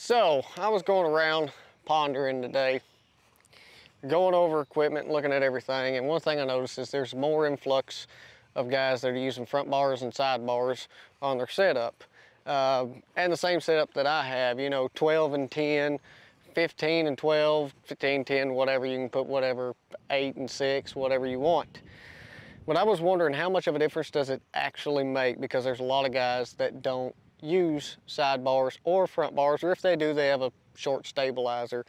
So I was going around pondering today, going over equipment, looking at everything, and one thing I noticed is there's more influx of guys that are using front bars and side bars on their setup. And the same setup that I have, you know, 12 and 10, 15 and 12, 15, 10, whatever, you can put whatever, 8 and 6, whatever you want. But I was wondering how much of a difference does it actually make, because there's a lot of guys that don't use side bars or front bars, or if they do, they have a short stabilizer.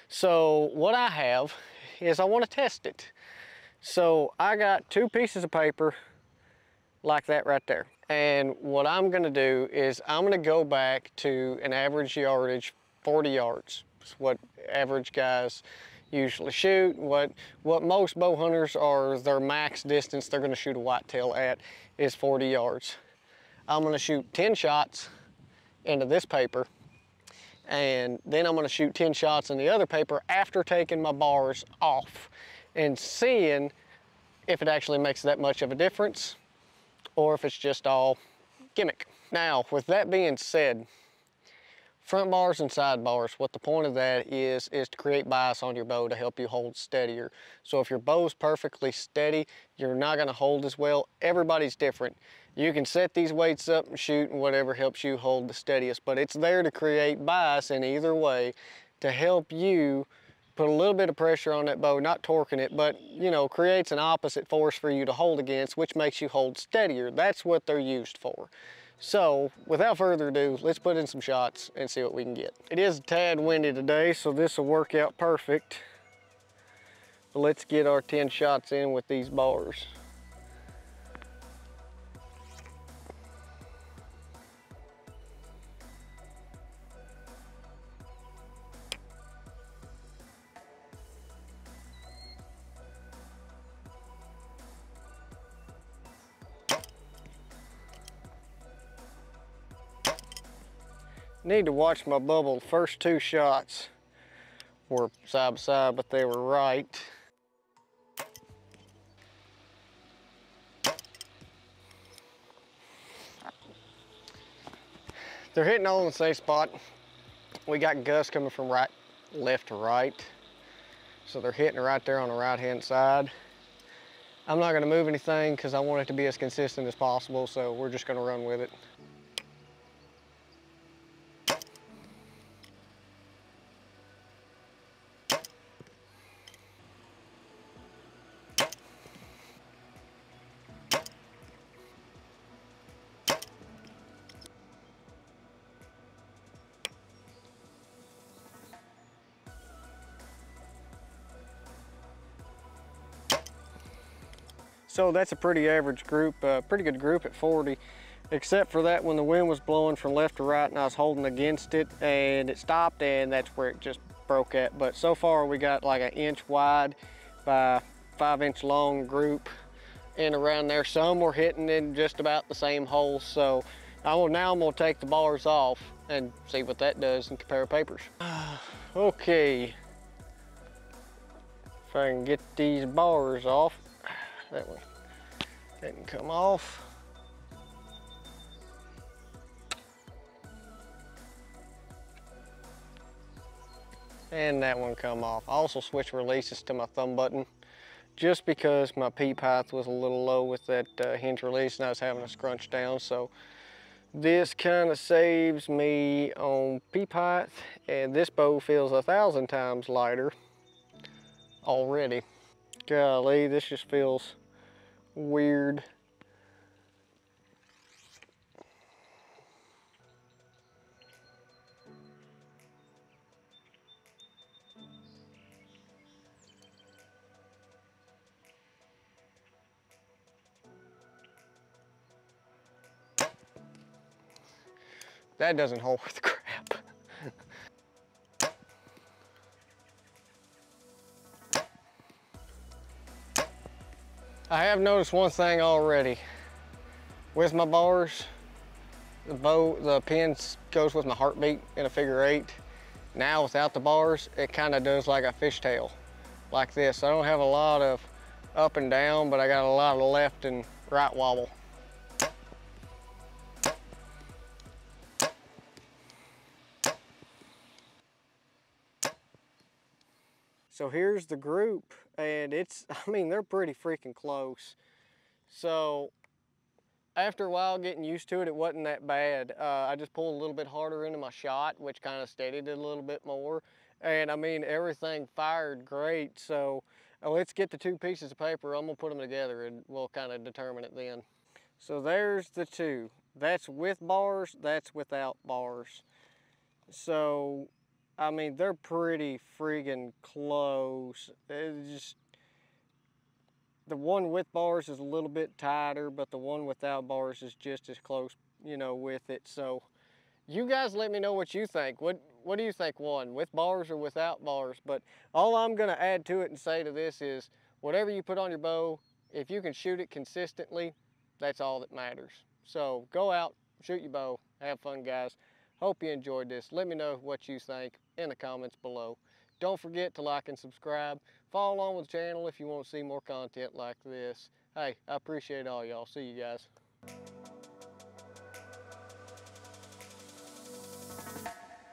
So what I have is I want to test it. So I got 2 pieces of paper like that right there. And what I'm going to do is I'm going to go back to an average yardage, 40 yards. It's what average guys usually shoot. What most bow hunters are, their max distance they're going to shoot a whitetail at is 40 yards. I'm going to shoot 10 shots into this paper, and then I'm going to shoot 10 shots in the other paper after taking my bars off and seeing if it actually makes that much of a difference or if it's just all gimmick. Now, with that being said, front bars and side bars, what the point of that is to create bias on your bow to help you hold steadier. So if your bow's perfectly steady, you're not going to hold as well. Everybody's different. You can set these weights up and shoot and whatever helps you hold the steadiest, but it's there to create bias in either way to help you put a little bit of pressure on that bow, not torquing it, but, you know, creates an opposite force for you to hold against, which makes you hold steadier. That's what they're used for. So without further ado, let's put in some shots and see what we can get. It is a tad windy today, so this will work out perfect. But let's get our 10 shots in with these bars. Need to watch my bubble. The first 2 shots were side by side, but they were right. They're hitting all in the same spot. We got gusts coming from left to right. So they're hitting right there on the right-hand side. I'm not gonna move anything because I want it to be as consistent as possible, so we're just gonna run with it. So that's a pretty average group, pretty good group at 40, except for that when the wind was blowing from left to right and I was holding against it and it stopped, and that's where it just broke at. But so far we got like an inch wide by 5-inch long group in around there. Some were hitting in just about the same holes. So now I'm gonna take the bars off and see what that does and compare papers. Okay, if I can get these bars off. That one didn't come off. And that one come off. I also switched releases to my thumb button just because my peep height was a little low with that hinge release and I was having to scrunch down. So this kind of saves me on peep height, and this bow feels 1,000 times lighter already. Golly, this just feels weird. That doesn't hold worth crap. I have noticed one thing already. With my bars, the pin goes with my heartbeat in a figure-8. Now without the bars, it kind of does like a fishtail, like this. I don't have a lot of up and down, but I got a lot of left and right wobble. So here's the group, and it's, I mean, they're pretty freaking close. So after a while getting used to it, it wasn't that bad. I just pulled a little bit harder into my shot, which kind of steadied it a little bit more. And I mean, everything fired great. So let's get the two pieces of paper. I'm gonna put them together and we'll kind of determine it then. So there's the two. That's with bars, that's without bars. So, I mean, they're pretty friggin' close. It's just, the one with bars is a little bit tighter, but the one without bars is just as close, you know, with it. So you guys let me know what you think. What do you think won, with bars or without bars? But all I'm gonna add to it and say to this is, whatever you put on your bow, if you can shoot it consistently, that's all that matters. So go out, shoot your bow, have fun, guys. Hope you enjoyed this. Let me know what you think in the comments below. Don't forget to like and subscribe. Follow along with the channel if you want to see more content like this. Hey, I appreciate all y'all. See you guys.